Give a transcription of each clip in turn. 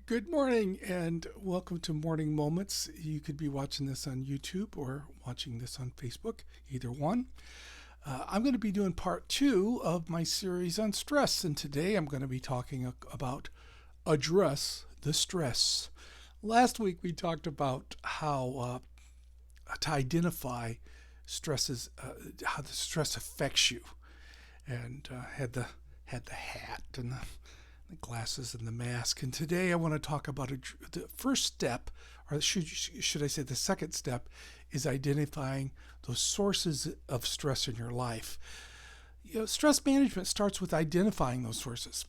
Good morning and welcome to Morning Moments. You could be watching this on YouTube or watching this on Facebook, either one. I'm going to be doing part two of my series on stress, and today I'm going to be talking about address the stress. Last week we talked about how to identify stresses, how the stress affects you, and had the hat and the glasses and the mask. And today I want to talk about the first step, or should I say the second step, is identifying those sources of stress in your life. Stress management starts with identifying those sources.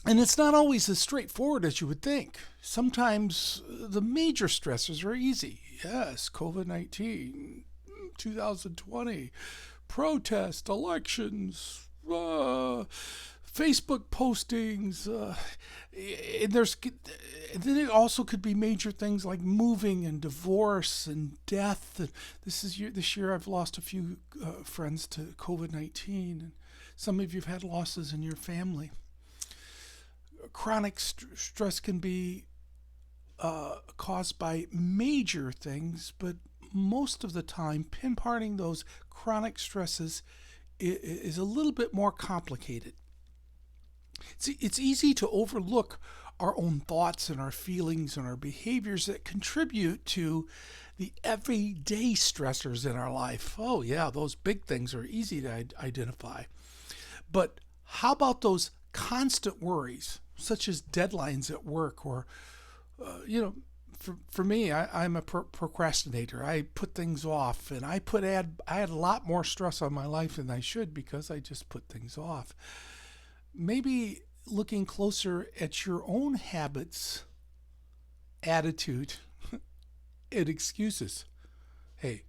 And it's not always as straightforward as you would think. Sometimes the major stressors are easy. Yes, COVID-19, 2020, protest, elections, Facebook postings, and then it also could be major things like moving and divorce and death. This year I've lost a few friends to COVID-19, and some of you've had losses in your family. Chronic stress can be caused by major things, but most of the time, pinpointing those chronic stresses is a little bit more complicated. It's easy to overlook our own thoughts and our feelings and our behaviors that contribute to the everyday stressors in our life. Oh, yeah, those big things are easy to identify. But how about those constant worries, such as deadlines at work or, for me, I'm a procrastinator. I put things off, and I had a lot more stress on my life than I should because I just put things off. Maybe looking closer at your own habits, attitude, and excuses. Hey,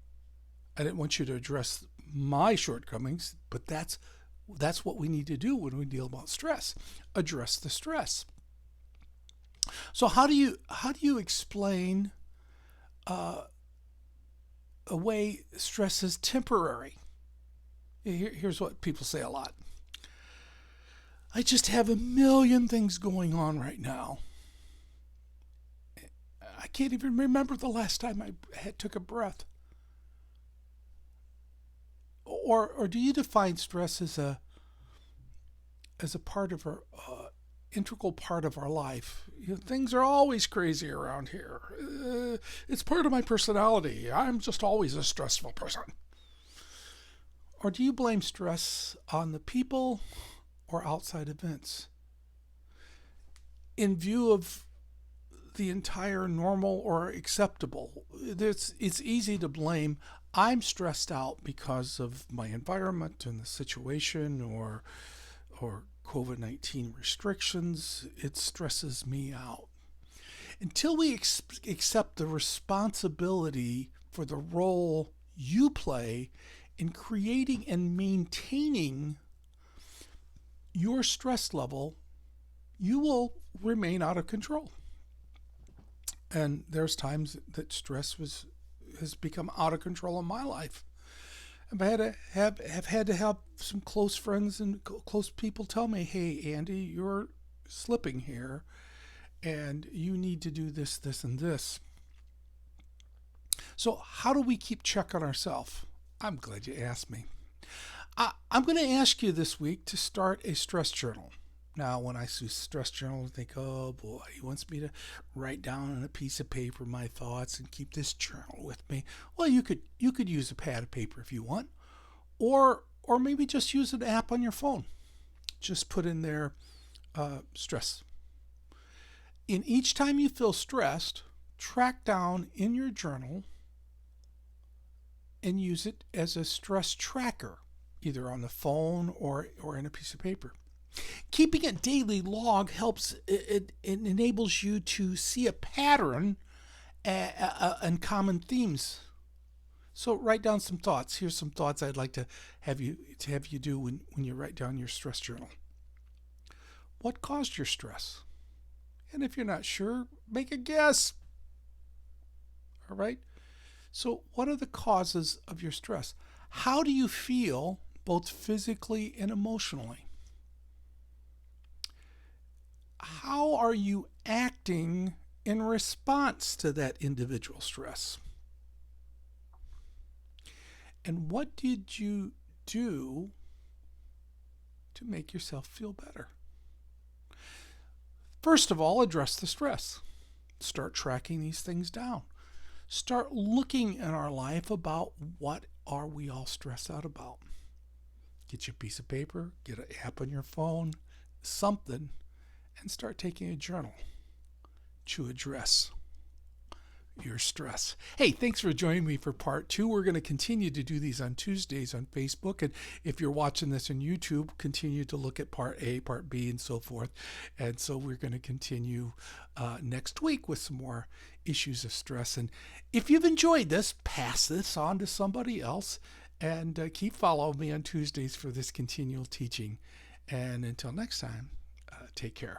I didn't want you to address my shortcomings, but that's what we need to do when we deal about stress. Address the stress. So how do you explain a way stress is temporary? Here's what people say a lot. I just have a million things going on right now. I can't even remember the last time I took a breath. Or do you define stress as a part of our integral part of our life? Things are always crazy around here. It's part of my personality. I'm just always a stressful person. Or do you blame stress on the people or outside events? In view of the entire normal or acceptable, it's easy to blame I'm stressed out because of my environment and the situation or COVID-19 restrictions. It stresses me out. Until we accept the responsibility for the role you play in creating and maintaining your stress level, you will remain out of control. And there's times that stress has become out of control in my life. I've had to have some close friends and close people tell me, "Hey, Andy, you're slipping here, and you need to do this, this, and this." So how do we keep check on ourselves? I'm glad you asked me. I'm going to ask you this week to start a stress journal. Now, when I see stress journal, I think, oh boy, he wants me to write down on a piece of paper my thoughts and keep this journal with me. Well, you could use a pad of paper if you want, or maybe just use an app on your phone. Just put in there stress. In each time you feel stressed, track down in your journal and use it as a stress tracker, either on the phone or in a piece of paper. Keeping a daily log helps. It enables you to see a pattern and common themes. So write down some thoughts. Here's some thoughts I'd like to have you do when you write down your stress journal. What caused your stress? And if you're not sure, make a guess. All right? So what are the causes of your stress? How do you feel both physically and emotionally? How are you acting in response to that individual stress? And what did you do to make yourself feel better? First of all, address the stress. Start tracking these things down. Start looking in our life about what are we all stressed out about. Get you a piece of paper, get an app on your phone, something, and start taking a journal to address your stress. Hey, thanks for joining me for part 2. We're going to continue to do these on Tuesdays on Facebook. And if you're watching this on YouTube, continue to look at part A, part B, and so forth. And so we're going to continue next week with some more issues of stress. And if you've enjoyed this, pass this on to somebody else. And keep following me on Tuesdays for this continual teaching. And until next time, take care.